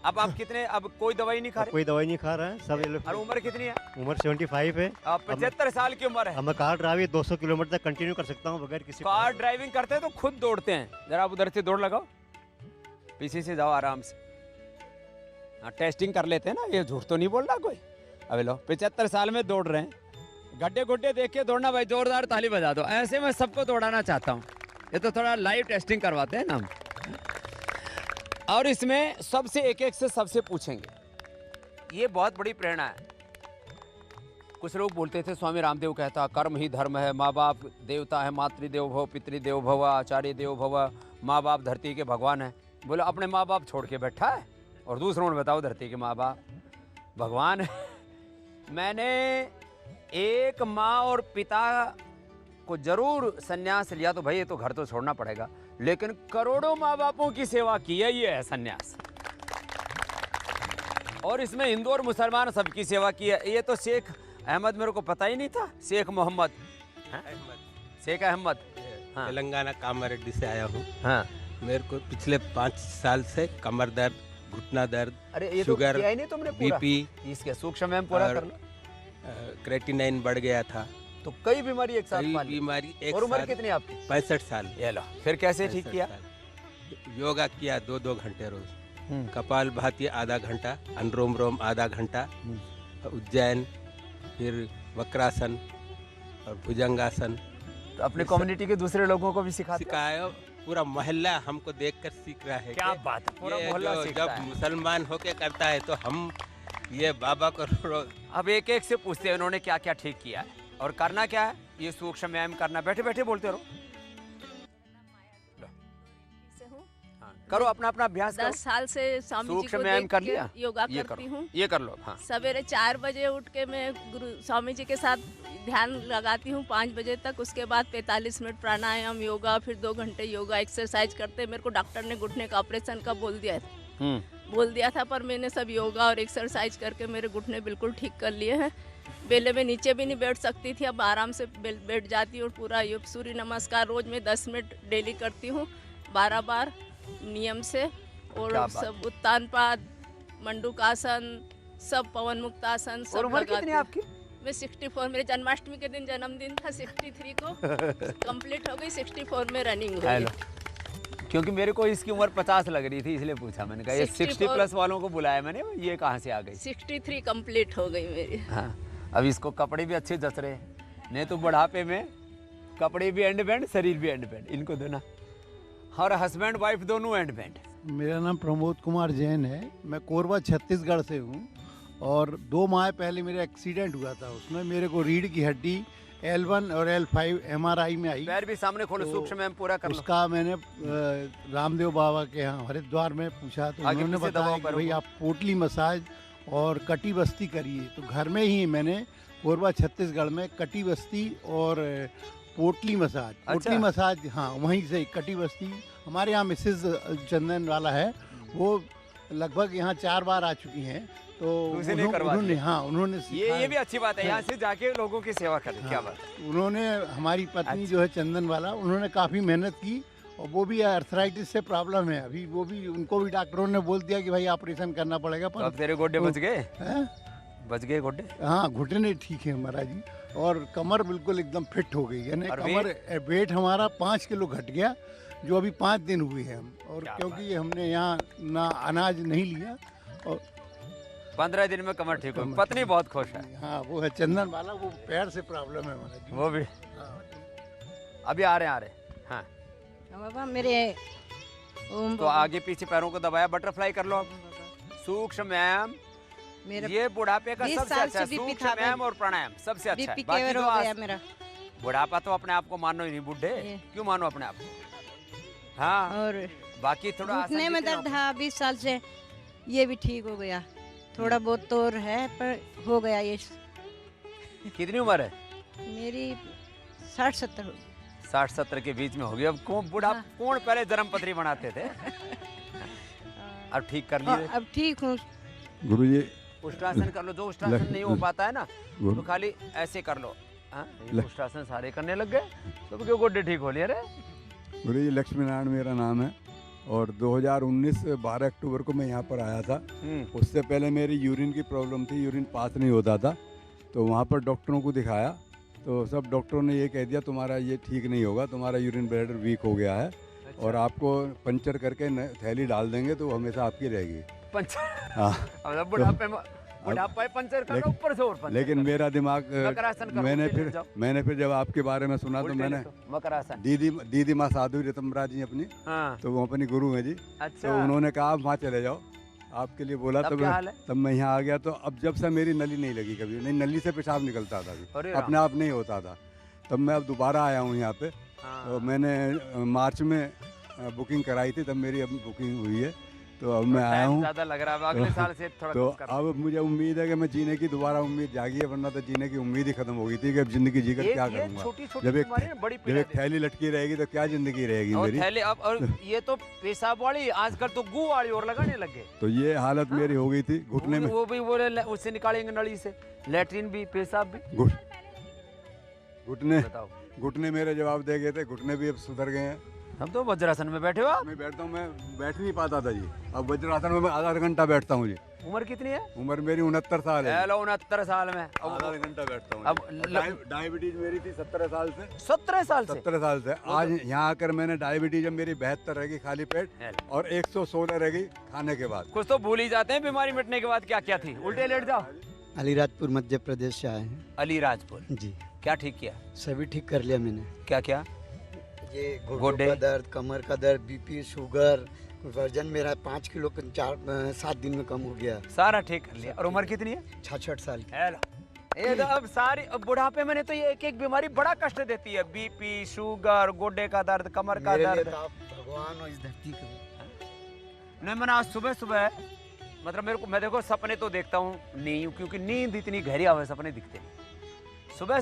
अब आप कितने, अब कोई दवाई नहीं खा रहे? कोई दवाई नहीं खा रहा है सब। और उम्र कितनी है? उम्र 75 है। आप 75 साल की उम्र है। अब मैं कार ड्राइविंग 200 किलोमीटर तक कंटिन्यू कर सकता हूँ बगैर किसी कार ड्राइविंग करते हैं तो खुद दौड़ते हैं। जरा आप उधर से दौड़ लगाओ, पीछे से जाओ आराम से। हाँ, टेस्टिंग कर लेते हैं ना, ये झूठ तो नहीं बोल रहा कोई। अबे लो 75 साल में दौड़ रहे हैं, गड्ढे गुड्ढे देख के दौड़ना भाई, जोरदार ताली बजा दो। ऐसे मैं सबको दौड़ाना चाहता हूँ, ये तो थोड़ा लाइव टेस्टिंग करवाते हैं ना हम। और इसमें सबसे एक एक से सबसे पूछेंगे, ये बहुत बड़ी प्रेरणा है। कुछ लोग बोलते थे स्वामी रामदेव कहता कर्म ही धर्म है, माँ बाप देवता है, मातृदेव भव पितृदेव भव आचार्य देव भव, माँ बाप धरती के भगवान है। बोले अपने माँ बाप छोड़ के बैठा है और दूसरों ने बताओ धरती के माँ बाप भगवान है। मैंने एक माँ और पिता को जरूर संन्यास लिया तो भाई ये तो घर तो छोड़ना पड़ेगा, लेकिन करोड़ों माँ बापों की सेवा की है, ये है संन्यास। और इसमें हिंदू और मुसलमान सबकी सेवा की है। ये तो शेख अहमद मेरे को पता ही नहीं था, शेख मोहम्मद शेख अहमद। हाँ। तेलंगाना कामारेड्डी से आया हूँ। हाँ। मेरे को पिछले 5 साल से कमर दर्द, घुटना दर्द, अरे ये शुगर, तो किया ही नहीं तुमने पूरा। बीपी, इसके सूक्ष्म में पूरा कर लो। क्रेटिनाइन बढ़ गया था, तो कई बीमारी एक साथ कई पाली। बीमारी एक और उम्र साथ। कितनी आपकी? 65 साल। ये लो, फिर कैसे ठीक 65 किया? साल। योगा किया 2-2 घंटे रोज, कपाल भाती आधा घंटा, अनुलोम विलोम आधा घंटा, उज्जैन, फिर वक्रासन और भुजंगासन। तो अपने कम्युनिटी के दूसरे लोगों को भी सिखाते हो? सिखाया, पूरा मोहल्ला हमको देखकर सीख रहा है। क्या बात है, पूरा मोहल्ला सीखता जब है। मुसलमान होके करता है तो हम ये बाबा को अब एक एक से पूछते हैं उन्होंने क्या क्या ठीक किया है और करना क्या है। ये सूक्ष्म व्यायाम करना, बैठे बैठे बोलते रहो। हाँ, करो अपना अपना अभ्यास करो। 10 साल से स्वामी जी सूक्ष्म को व्यायाम देख कर के लिया, योगा ये करती करो, हूँ। ये कर लो। हाँ। सवेरे 4 बजे उठ के मैं गुरु स्वामी जी के साथ ध्यान लगाती हूँ 5 बजे तक। उसके बाद 45 मिनट प्राणायाम, योगा, फिर 2 घंटे योगा एक्सरसाइज करते। मेरे को डॉक्टर ने घुटने का ऑपरेशन का बोल दिया था, पर मैंने सब योगा और एक्सरसाइज करके मेरे घुटने बिल्कुल ठीक कर लिए हैं। बेले में नीचे भी नहीं बैठ सकती थी, अब आराम से बैठ जाती हूँ। पूरा सूर्य नमस्कार रोज में 10 मिनट डेली करती हूँ, 12 बार नियम से। और सब उत्तान पाद, मंडूकासन, सब पवन मुक्तासन सब। और उम्र कितनी है आपकी? मैं 64, मेरे जन्माष्टमी के दिन जन्मदिन था 63 को, कंप्लीट हो गई। 64 में रनिंग हो गई। क्योंकि मेरे को इसकी उम्र 50 लग रही थी, इसलिए पूछा मैंने। कहा ये 60 प्लस वालों को बुलाया मैंने, ये कहाँ से आ गई? 63 कंप्लीट हो गई मेरी। हाँ, अब इसको कपड़े भी अच्छे जच रहे हैं, नहीं तो बुढ़ापे में कपड़े भी एंड बैंड, शरीर भी एंड बैंड, इनको देना। और हस्बैंड वाइफ दोनों एंड बैंड। मेरा नाम प्रमोद कुमार जैन है, मैं कोरबा छत्तीसगढ़ से हूँ। और 2 माह पहले मेरा एक्सीडेंट हुआ था, उसमें मेरे को रीढ़ की हड्डी L1 और L5 MRI में आई। पैर भी सामने खोलो, तो सूक्ष्म व्यायाम पूरा कर लो। उसका मैंने रामदेव बाबा के यहाँ हरिद्वार में पूछा, तो उन्होंने बताया कि भाई आप पोटली मसाज और कटी बस्ती करिए। तो घर में ही मैंने कोरबा छत्तीसगढ़ में कटी बस्ती और पोटली मसाज। पोटली मसाज, हाँ, वहीं से कटी बस्ती। हमारे यहाँ मिसेज चंदन वाला है, वो लगभग यहाँ 4 बार आ चुकी हैं। तो उन्होंने ये भी अच्छी बात है, यहाँ से जाके लोगों की सेवा करें। क्या बात है। उन्होंने, हमारी पत्नी जो है चंदन वाला, उन्होंने काफ़ी मेहनत की। और वो भी अर्थराइटिस से प्रॉब्लम है अभी, वो भी, उनको भी डॉक्टरों ने बोल दिया कि भाई ऑपरेशन करना पड़ेगा। पर अब तेरे गोड्डे बच गए? बच गए गोड्डे? हाँ, घुटने ठीक है महाराज जी। और कमर बिल्कुल एकदम फिट हो गई, यानी कमर वेट हमारा 5 किलो घट गया, जो अभी 5 दिन हुए हैं हम। और क्योंकि हमने यहाँ ना अनाज नहीं लिया, और 15 दिन में कमर ठीक हो। पत्नी बहुत खुश है। हाँ, वो है चंदन वाला, वो पैर से प्रॉब्लम है महाराज जी। वो भी अभी आ रहे हाँ। बाबा मेरे तो आगे पीछे पैरों को दबाया, बटरफ्लाई कर लो अब। सूक्ष्म व्यायाम, ये बुढ़ापे का सबसे अच्छा। सूक्ष्म व्यायाम और प्राणायाम सबसे अच्छा है। बाकी तो बुढ़ापा तो अपने आप को मानो ही नहीं, बुढ़े क्यों मानो अपने आप को। हाँ, और बाकी थोड़ा घुटने में दर्द था 20 साल से, ये भी ठीक हो गया। थोड़ा बहुत तो है, पर हो गया ये। कितनी उम्र है मेरी? 60-70। 60-70 के बीच में हो गई। अब कौन बुढ़ा, कौन पहले जन्म पत्री बनाते थे। अब ठीक कर लिए? अब ठीक हूँ गुरुजी। उष्ट्रासन कर लो, जो उष्ट्रासन नहीं हो पाता है ना, तो खाली ऐसे कर लो। उष्ट्रासन सारे करने लग गए तो क्यों गोड्डे ठीक हो लिए? रे गुरुजी, लक्ष्मी नारायण मेरा नाम है और 2019 12 अक्टूबर को मैं यहाँ पर आया था। उससे पहले मेरी यूरिन की प्रॉब्लम थी, यूरिन पास नहीं होता था, तो वहाँ पर डॉक्टरों को दिखाया तो सब डॉक्टरों ने ये कह दिया तुम्हारा ये ठीक नहीं होगा, तुम्हारा यूरिन ब्लैडर वीक हो गया है और आपको पंचर करके थैली डाल देंगे तो हमेशा आपकी रहेगी। पंचर? हाँ। अब बुढ़ापे में बुढ़ापा पंचर करना, ऊपर से और पंचर। लेकिन मेरा दिमाग करो, मैंने फिर जब आपके बारे में सुना तो मैंने मकरासन दीदी माँ साधु रितम्बरा जी अपनी, हाँ। तो वो अपनी गुरु हैं जी। अच्छा। तो उन्होंने कहा आप वहाँ चले जाओ, आपके लिए बोला, तब मैं यहाँ आ गया। तो अब जब से मेरी नली नहीं लगी कभी, नहीं नली से पेशाब निकलता था अभी, अपने आप नहीं होता था, तब मैं अब दोबारा आया हूँ यहाँ पे। तो मैंने मार्च में बुकिंग कराई थी, तब मेरी अब बुकिंग हुई है, तो अब मैं आया हूँ। ज़्यादा लग रहा है, अगले साल से थोड़ा तो अब मुझे उम्मीद है कि मैं जीने की दोबारा उम्मीद जागी है, वरना तो जीने की उम्मीद ही खत्म हो गई थी कि अब जिंदगी जीकर क्या करूँगा। जब एक थैली लटकी रहेगी तो क्या जिंदगी रहेगी मेरी। थैली अब, और ये तो पेशाब वाली, आजकल तो गू वाली और लगाने लग गए। तो ये हालत मेरी हो गई थी घुटने में। वो भी बोले उससे निकालेंगे नली से, लेटरिन भी पेशाब भी। घुटने मेरे जवाब दे गए थे, घुटने भी अब सुधर गए हैं। हम तो वज्रासन में बैठे हो। मैं बैठता हूँ, मैं बैठ नहीं पाता था जी, अब वज्रासन में मैं आधा घंटा बैठता हूँ जी। उम्र कितनी है? उम्र मेरी 69 साल है। 69 साल में आधा घंटा बैठता हूँ। अब डायबिटीज मेरी थी 17 साल से। 17 साल से? 17 साल से। आज यहाँ आकर मैंने डायबिटीज अब मेरी 72 रहेगी खाली पेट और 116 रहेगी खाने के बाद। कुछ तो भूल ही जाते हैं बीमारी मिटने के बाद क्या क्या थी। उल्टे लेट जाओ। अलीराजपुर मध्य प्रदेश से आए हैं। अलीराजपुर जी। क्या ठीक किया? सभी ठीक कर लिया मैंने। क्या क्या? ये घुटने का दर्द, कमर का दर्द, बीपी, शुगर, वजन मेरा 5 किलो 7 दिन में कम हो गया। सारा ठीक कर लिया। और उम्र कितनी है? 66 साल की। ये तो अब सारी बुढ़ापे में तो ये एक एक बीमारी बड़ा कष्ट देती है, बीपी, शुगर, गोडे का दर्द, कमर का दर्द। भगवान हो इस धरती का। नहीं, मैंने आज सुबह सुबह मतलब मेरे को, मैं देखो सपने तो देखता हूँ नहीं, क्योंकि नींद इतनी गहरी आवे, सपने दिखते हैं। सुबह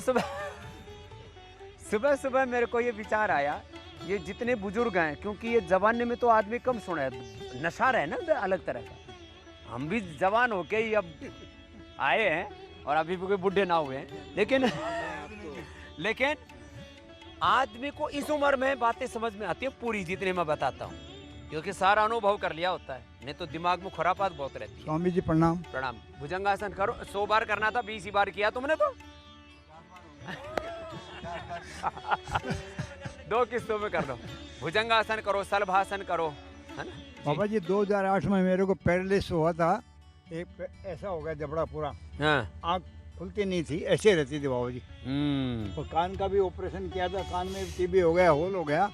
सुबह मेरे को ये विचार आया, ये जितने बुजुर्ग हैं, क्योंकि ये जवानी में तो आदमी कम सुना है, नशा रहे ना अलग तरह का। हम भी जवान होके ही अब आए हैं और अभी भी कोई बुढ़े ना हुए हैं, लेकिन आदमी को इस उम्र में बातें समझ में आती है पूरी, जितने मैं बताता हूँ, क्योंकि सारा अनुभव कर लिया होता है, नहीं तो दिमाग में खुरापात बहुत रहती है। स्वामी जी प्रणाम। प्रणाम। भुजंगासन करो। 100 बार करना था, 20 बार किया तुमने तो। 2 किस्तों में कर दो। भुजंगासन करो, सलभासन करो, है ना? बाबा जी 2008 में मेरे को पैरालिसिस हुआ था, एक ऐसा हो गया जबड़ा पूरा, आँख खुलती नहीं थी, ऐसे रहती थी बाबा जी। और कान का भी ऑपरेशन किया था, कान में टीबी हो गया, होल हो गया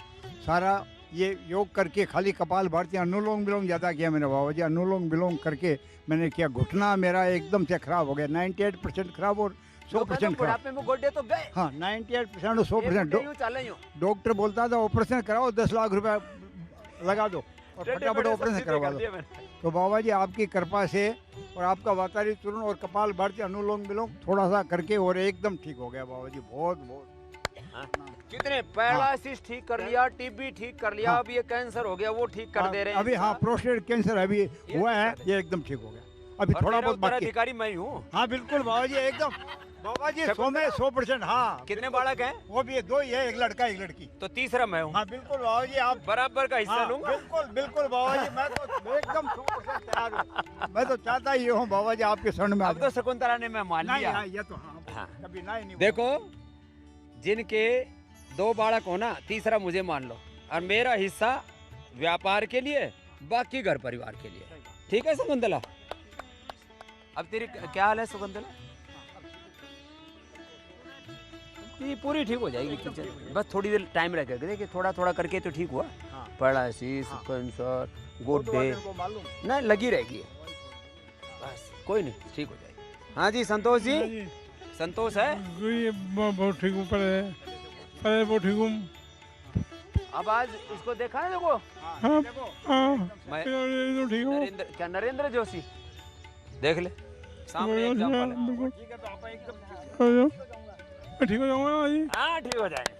सारा। ये योग करके खाली कपाल भारती अनुलोम विलोम ज़्यादा किया मैंने बाबा जी, अनुलोम विलोम करके मैंने किया। घुटना मेरा एकदम से खराब हो गया, 98% खराब और 100% खराब। में गोड्डे तो गए। हाँ, 98% और 100%। डॉक्टर बोलता था ऑपरेशन कराओ, 10 लाख रुपया लगा दो और फटाफट ऑपरेशन करवा दो। तो बाबा जी आपकी कृपा से और आपका वातावरण चूर्ण और कपाल भारती अनुलोम विलोम थोड़ा सा करके और एकदम ठीक हो गया बाबा जी, बहुत बहुत। कितने पैरालिसिस ठीक कर लिया, टीबी ठीक कर लिया, अब ये कैंसर हो गया वो ठीक कर दे रहे हैं अभी। हाँ, प्रोस्टेट कैंसर अभी हुआ है, ये एकदम ठीक हो गया। अभी थोड़ा बहुत बाकी। अधिकारी मैं हूँ। हाँ बिल्कुल बाबा जी, एकदम बाबा जी 100%। हाँ। कितने बालक हैं? वो भी 2 ही है, एक लड़का एक लड़की। तो तीसरा मैं हूँ। हाँ बिल्कुल बाबा जी, आप बराबर का हिस्सा लूंगा। बिल्कुल बाबा जी, मैं तो एकदम 100% तैयार हूँ। मैं तो चाहता ही हूँ बाबा जी आपके शरण में। अब तो शकुंतला ने मैं मान लिया। ये तो हाँ, कभी नहीं। देखो, जिनके 2 बालक हो ना, तीसरा मुझे मान लो, और मेरा हिस्सा व्यापार के लिए, बाकी घर परिवार के लिए। ठीक है शकुंतला? अब तेरी क्या हाल है शकुंतला? ये पूरी ठीक हो जाएगी, बस थोड़ी देर टाइम लगेगा। देखिए थोड़ा थोड़ा करके तो ठीक हुआ। पैरालिसिस, कैंसर, गोड्डे ना लगी रहेगी, बस कोई नहीं, ठीक हो जाएगी। हाँ जी संतोष जी, संतोष है? बहुत ठीक हूँ, पहले बहुत ठीक हूँ। अब आज इसको देखा है? देखो मैं ठीक हूँ। क्या नरेंद्र जोशी देख ले सामने एग्जांपल है। ठीक हो जाऊंगा। हाँ ठीक हो जाएंगे,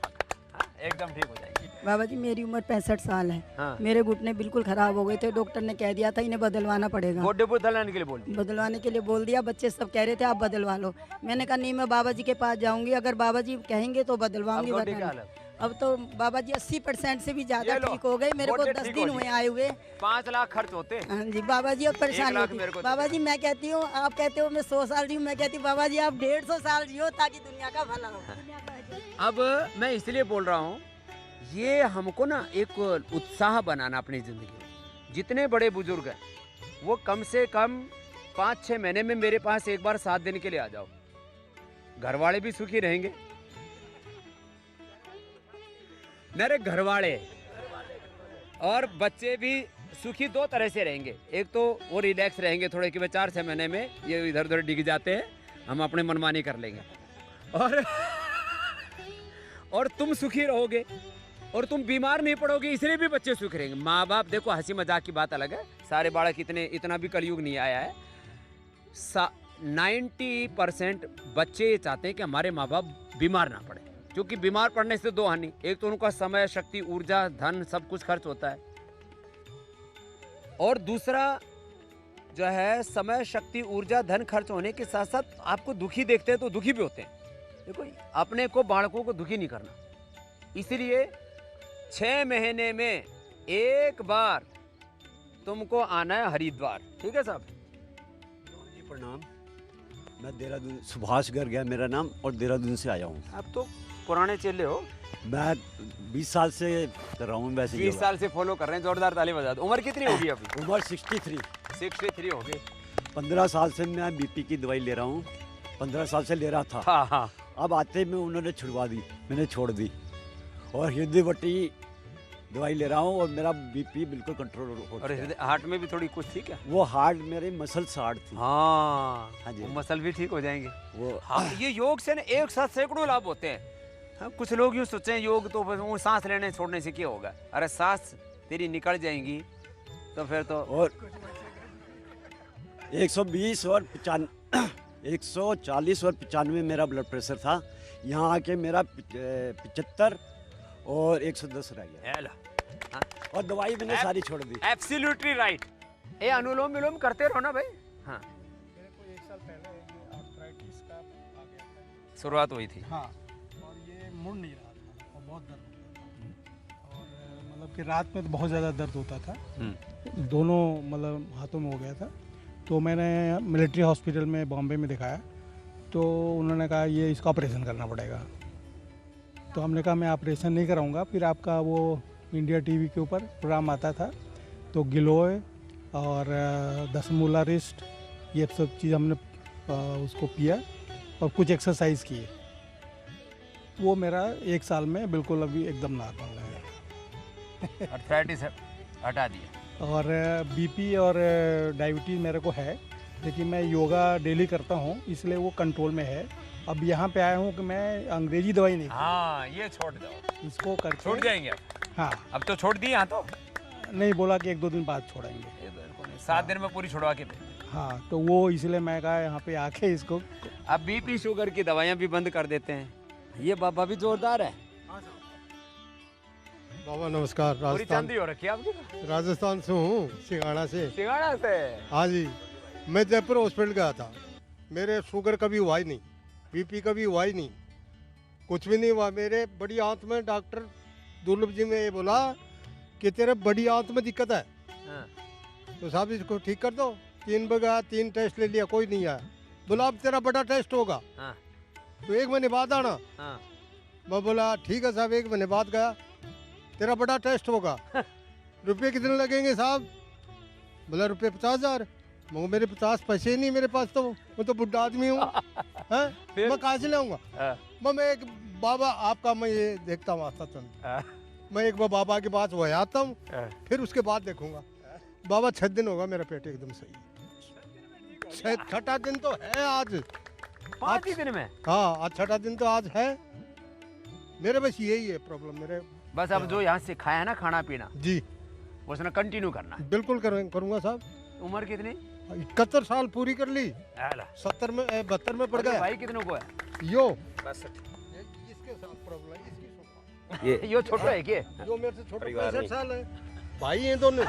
एकदम ठीक हो जाएगी। बाबा जी मेरी उम्र 65 साल है। हाँ। मेरे घुटने बिल्कुल खराब हो गए थे, डॉक्टर ने कह दिया था इन्हें बदलवाना पड़ेगा। गोड्डे बदलवाने के लिए बोल दिया? बदलवाने के लिए बोल दिया, बच्चे सब कह रहे थे आप बदलवा लो। मैंने कहा नहीं, मैं बाबा जी के पास जाऊंगी, अगर बाबा जी कहेंगे तो बदलवाऊंगी। अब तो बाबा जी 80% से भी ज्यादा ये लो, ठीक हो गए। मेरे को गोटे 10 ठीक दिन हो हुए जी। आए हुए। 5 लाख खर्च होते। हाँ जी बाबा जी, अब 1 परेशानी लाख होती मेरे को बाबा जी। मैं कहती हूँ, आप कहते हो मैं 100 साल जीऊँ, मैं कहती हूँ बाबा जी आप 150 साल जियो ताकि दुनिया का भला हो। अब मैं इसलिए बोल रहा हूँ, ये हमको ना एक उत्साह बनाना अपनी जिंदगी में। जितने बड़े बुजुर्ग हैं वो कम से कम 5-6 महीने में मेरे पास एक बार 7 दिन के लिए आ जाओ। घर वाले भी सुखी रहेंगे, मेरे घर वाले और बच्चे भी सुखी 2 तरह से रहेंगे। एक तो वो रिलैक्स रहेंगे थोड़े कि 4-6 महीने में ये इधर उधर डिग जाते हैं, हम अपने मनमानी कर लेंगे। और तुम सुखी रहोगे और तुम बीमार नहीं पड़ोगे, इसलिए भी बच्चे सुखी रहेंगे। माँ बाप देखो, हंसी मजाक की बात अलग है, सारे बालक इतना भी कलयुग नहीं आया है। 90% बच्चे ये चाहते हैं कि हमारे माँ बाप बीमार ना पड़े, क्योंकि बीमार पड़ने से 2 हानि। एक तो उनका समय, शक्ति, ऊर्जा, धन सब कुछ खर्च होता है, और दूसरा जो है समय, शक्ति, ऊर्जा, धन खर्च होने के साथ साथ आपको दुखी देखते हैं तो दुखी भी होते हैं। देखो, अपने को, बालकों को दुखी नहीं करना, इसलिए 6 महीने में एक बार तुमको आना है हरिद्वार। ठीक है साहब? जी प्रणाम, मैं देहरादून, सुभाष गर्ग है मेरा नाम, और देहरादून से आया हूँ। आप तो पुराने चेले हो। मैं 20 साल से कर रहा हूँ वैसे। 20 साल से फॉलो कर रहे हैं, जोरदार ताली बजा दो। उम्र कितनी होगी अभी? उम्र 63 होगी। 15 साल से मैं बीपी की दवाई ले रहा हूँ, 15 साल से ले रहा था। हाँ। अब आते में उन्होंने छुड़वा दी, मैंने छोड़ दी, और हृदय वटी दवाई ले रहा हूँ और मेरा बीपी बिल्कुल कंट्रोल हो और हार्ट में भी थोड़ी कुछ थी क्या? वो हार्ट मेरे मसल शार्ट थी। हाँ जी, वो मसल भी ठीक हो जाएंगे वो। हाँ, ये योग से ना एक साथ सैकड़ों लाभ होते हैं। हाँ, कुछ लोग यूँ सोचते हैं योग तो बस वो सांस लेने छोड़ने से क्या होगा। अरे सांस तेरी निकल जाएंगी तो फिर तो। और 120 और 140 और 95 मेरा ब्लड प्रेशर था, यहाँ आके मेरा 75 और 110 रह गया। हाँ? और दवाई मैंने सारी छोड़ दी। Absolutely right. ये अनुलोम विलोम करते रहो ना भाई। हाँ, मेरे को 1 साल पहले ये आर्थराइटिस का आ गया था। शुरुआत हुई थी। हाँ, और ये मुड़ नहीं रहा था और बहुत दर्द होता था, और मतलब कि रात में तो बहुत ज़्यादा दर्द होता था, दोनों मतलब हाथों में हो गया था। तो मैंने मिलिट्री हॉस्पिटल में बॉम्बे में दिखाया, तो उन्होंने कहा ये इसका ऑपरेशन करना पड़ेगा। तो हमने कहा मैं ऑपरेशन नहीं कराऊंगा। फिर आपका वो इंडिया टीवी के ऊपर प्रोग्राम आता था, तो गिलोय और दसमूला रिस्ट, ये सब चीज़ हमने उसको पिया और कुछ एक्सरसाइज किए। वो मेरा 1 साल में बिल्कुल अभी एकदम नॉर्मल है। आर्थराइटिस हटा दिया। और बीपी और डायबिटीज़ मेरे को है, लेकिन मैं योगा डेली करता हूँ, इसलिए वो कंट्रोल में है। अब यहाँ पे आया हूँ कि मैं अंग्रेजी दवाई नहीं, हाँ ये छोड़ दो, इसको करके छोड़ जाएंगे। हाँ, अब तो छोड़ दिए। यहाँ तो नहीं बोला कि 1-2 दिन बाद छोड़ेंगे, 7 दिन में पूरी छुड़वा के देंगे। हाँ, तो वो इसलिए मैं कहा यहाँ पे आके इसको। अब बीपी शुगर की दवाइयाँ भी बंद कर देते हैं। ये बाबा भी जोरदार है। बाबा नमस्कार। पूरी राजस्थान चांदी हो रखी है आपकी। राजस्थान से हूँ, सिंगाड़ा से। सिंगाड़ा से? हाँ जी, मैं जयपुर हॉस्पिटल गया था, मेरे शुगर कभी हुआ ही नहीं, बीपी कभी हुआ ही नहीं, कुछ भी नहीं हुआ। मेरे बड़ी आंत में डॉक्टर दुर्लभ जी ने ये बोला कि तेरे बड़ी आंत में दिक्कत है। हाँ। तो साहब इसको ठीक कर दो। 3 बार गया, 3 टेस्ट ले लिया, कोई नहीं आया। बोला अब तेरा बड़ा टेस्ट होगा। हाँ। तो 1 महीने बाद आना। हाँ। मैं बोला ठीक है साहब, 1 महीने बाद गया, तेरा बड़ा टेस्ट होगा। रुपये कितने लगेंगे साहब? बोला रुपये 50,000। मगर मेरे 50 पैसे ही नहीं मेरे पास, तो मैं तो बुढ़ा आदमी हूँ, मैं कहाँ से लाऊंगा? मैं एक बाबा आपका मैं ये देखता हूँ आस्था चंद, मैं एक बार बाबा के पास वह आता हूँ, फिर उसके बाद देखूंगा। बाबा 6 दिन होगा मेरा पेट एकदम सही। 6ठा दिन तो है आज। 5 दिन में? हाँ, आज 6ठा दिन तो आज है मेरे। बस यही है प्रॉब्लम मेरे। बस अब जो यहाँ सिखाया है ना खाना पीना जी, उसने कंटिन्यू करना। बिल्कुल करूँगा साहब। उम्र कितनी? 71 साल पूरी कर ली। 70 में 72 में पड़ गया। भाई कितनों को है? यो 62। इसके साथ प्रॉब्लम है, इसकी यो छोटा है क्या? यो मेरे से छोटा 65 साल है। भाई हैं दोनों।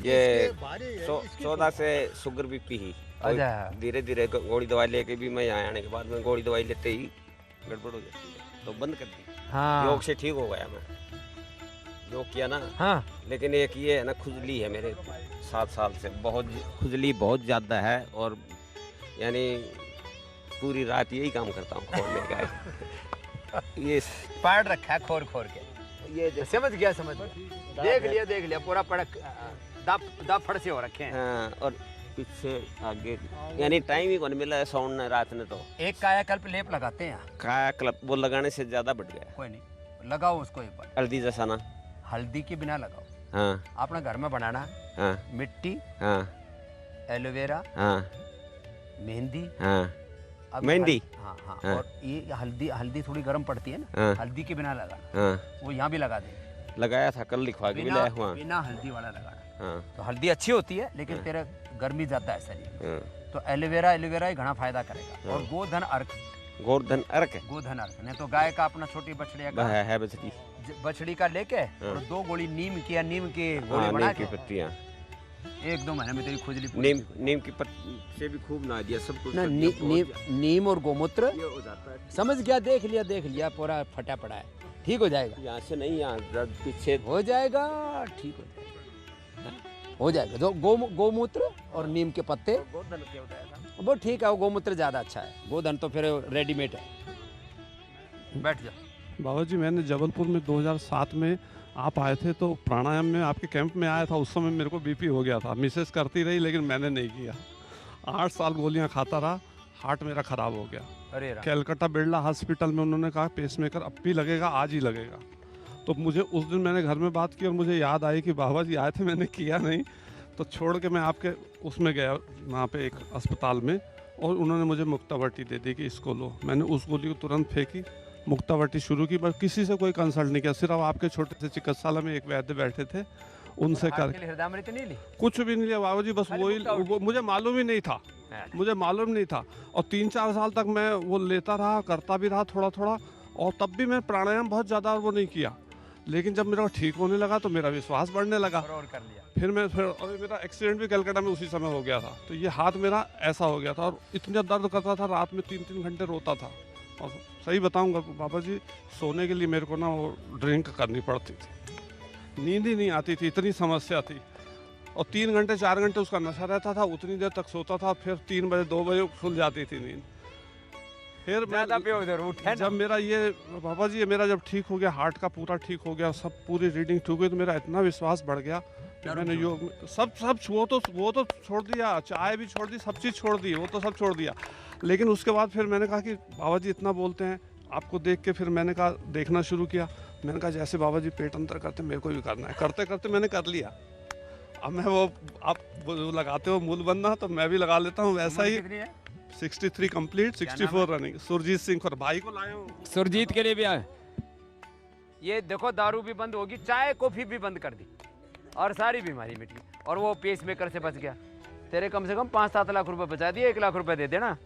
ये 14 से शुगर बीपी ही। धीरे धीरे गोली दवाई लेके भी मैं यहाँ आने के बाद में गोली दवाई लेते ही गड़बड़ हो जाती है। तो बंद कर दी। हाँ। योग से ठीक हो गया मैं, योग किया ना। हाँ। लेकिन एक ये है ना, खुजली है मेरे 7 साल से, बहुत खुजली बहुत ज़्यादा है, और यानी पूरी रात यही काम करता हूँ खोलने का। ये पाड़ रखा है खोर खोर के, ये समझ गया देख लिया पूरा पड़क दाप फड़ से हो रखे हैं। हाँ, और पीछे आगे यानी टाइम ही कौन मिला है साउंड ने रात ने। तो एक कायाकल्प लेप लगाते हैं यहाँ। कायाकल्प वो लगाने से ज़्यादा बढ़ गया। कोई नहीं, लगाओ उसको एक बार। हल्दी जैसा ना, हल्दी के बिना लगाओ। हाँ, अपना घर में बनाना। हाँ, मिट्टी, हाँ, एलोवेरा, हाँ, मेहंदी, हाँ, अब मेहंदी, हाँ, हाँ, हाँ। और ये हल्दी थोड़ी गर्म पड़ती है ना। हाँ। हल्दी के बिना लगाना। हाँ, वो यहाँ भी लगा दे। लगाया था कल, लिखवा के भी लाया हुआ। बिना हल्दी वाला लगाना। हाँ, तो हल्दी अच्छी होती है, लेकिन तेरा गर्मी ज्यादा है शरीर। हाँ, तो एलोवेरा ही घना फायदा करेगा। और गोधन अर्क, गोवर्धन अर्क, गोधन अर्क नहीं तो गाय का अपना छोटी बछड़ी का है बछड़ी, बछड़ी का लेके और 2 गोली नीम की गोली बना के पत्तियां 1-2 महीने में तेरी खुजली नीम की पत्ती से भी खूब नहा दिया सब कुछ ना। नीम और गोमूत्र हो जाता है। समझ गया, देख लिया पूरा फटा पड़ा है, ठीक हो जाएगा। यहाँ से नहीं, यहाँ पीछे हो जाएगा, ठीक हो जाएगा। जो गोमूत्र और नीम के पत्ते गोधन क्या होता है? वो ठीक है, वो गोमूत्र ज्यादा अच्छा है। गोधन तो फिर रेडीमेड है। बैठ जाओ। बाबा जी, मैंने जबलपुर में 2007 में आप आए थे, तो प्राणायाम में आपके कैंप में आया था। उस समय मेरे को बीपी हो गया था। मिसेस करती रही लेकिन मैंने नहीं किया। 8 साल गोलियां खाता रहा, हार्ट मेरा ख़राब हो गया। अरे कैलकाटा बिरला हॉस्पिटल में उन्होंने कहा पेसमेकर अब भी लगेगा, आज ही लगेगा। तो मुझे उस दिन मैंने घर में बात की और मुझे याद आई कि बाबा जी आए थे, मैंने किया नहीं। तो छोड़ के मैं आपके उसमें गया वहाँ पे एक अस्पताल में, और उन्होंने मुझे मुक्तावटी दे दी कि इसको लो। मैंने उस गोली को तुरंत फेंकी, मुक्तावटी शुरू की, बस किसी से कोई कंसल्ट नहीं किया। सिर्फ आपके छोटे से चिकित्सालय में एक वैद्य बैठे थे, उनसे कर हृदयामृत नहीं ली, कुछ भी नहीं लिया बाबा जी, बस वही मुझे मालूम ही नहीं था। मुझे मालूम नहीं था। और 3-4 साल तक मैं वो लेता रहा, करता भी रहा थोड़ा थोड़ा, और तब भी मैं प्राणायाम बहुत ज़्यादा वो नहीं किया। लेकिन जब मेरा ठीक होने लगा तो मेरा विश्वास बढ़ने लगा। और कर लिया। फिर मेरा एक्सीडेंट भी कलकत्ता में उसी समय हो गया था। तो ये हाथ मेरा ऐसा हो गया था और इतना दर्द करता था, रात में 3-3 घंटे रोता था। और सही बताऊंगा बाबा जी, सोने के लिए मेरे को ना वो ड्रिंक करनी पड़ती थी, नींद ही नहीं आती थी, इतनी समस्या थी। और 3 घंटे 4 घंटे उसका नशा रहता था, उतनी देर तक सोता था, फिर 3 बजे 2 बजे खुल जाती थी नींद। फिर जब मेरा ये बाबा जी मेरा जब ठीक हो गया, हार्ट का पूरा ठीक हो गया, सब पूरी रीडिंग ठीक हुई, तो मेरा इतना विश्वास बढ़ गया कि मैंने योग सब वो तो छोड़ दिया, चाय भी छोड़ दी, सब चीज़ छोड़ दी, वो तो सब छोड़ दिया। लेकिन उसके बाद फिर मैंने कहा कि बाबा जी इतना बोलते हैं, आपको देख के फिर मैंने कहा देखना शुरू किया। मैंने कहा जैसे बाबा जी पेट अंदर करते मेरे को भी करना है। करते करते मैंने कर लिया। अब मैं वो आप लगाते हो मूल बनना, तो मैं भी लगा लेता हूँ वैसा ही। 63 कंप्लीट, 64 रनिंग। सुरजीत सिंह और भाई को लाया हूँ। सुरजीत के लिए भी आए। ये देखो, दारू भी बंद होगी, चाय कॉफी भी बंद कर दी और सारी बीमारी मिट गई। और वो पेस मेकर से बच गया। तेरे कम से कम 5-7 लाख रुपए बचा दिए, 1 लाख रुपए दे देना।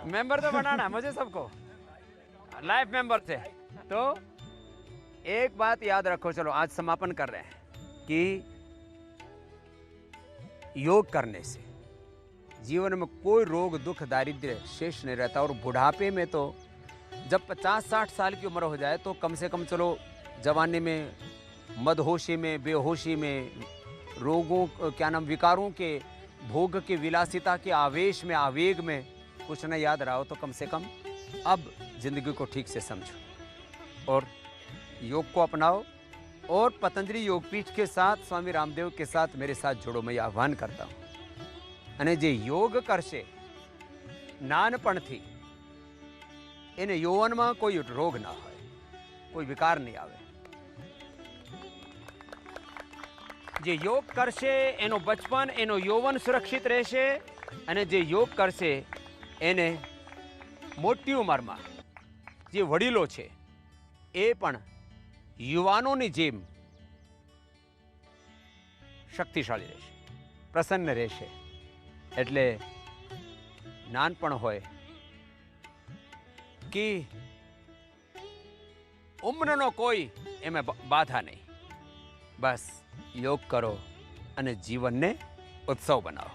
मेंबर तो बनाना मुझे सबको, लाइफ मेंबर से। तो एक बात याद रखो, चलो आज समापन कर रहे हैं कि योग करने से जीवन में कोई रोग दुख दारिद्र्य शेष नहीं रहता। और बुढ़ापे में तो जब 50-60 साल की उम्र हो जाए तो कम से कम चलो जवानी में मदहोशी में, बेहोशी में, रोगों क्या नाम विकारों के भोग के विलासिता के आवेश में, आवेग में कुछ न याद रहा हो, तो कम से कम अब जिंदगी को ठीक से समझो और योग को अपनाओ। और पतंजलि योगपीठ के साथ, स्वामी रामदेव के साथ मेरे साथ जुड़ो, मैं आह्वान करता हूँ। અને જે યોગ કરશે નાનપણથી એને યૌવનમાં કોઈ રોગ ના હોય, કોઈ વિકાર નહીં આવે. જે યોગ કરશે એનો બચપન, એનો યૌવન સુરક્ષિત રહેશે અને જે યોગ કરશે એને મોટી ઉંમરમાં જે વડીલો છે એ પણ યુવાનોની જેમ શક્તિશાળી રહેશે, પ્રસન્ન રહેશે. એટલે નાનપણ હોય કે ઉંમરનો કોઈ એમાં બાધા નહીં. બસ યોગ કરો અને જીવનને ઉત્સવ બનાવો.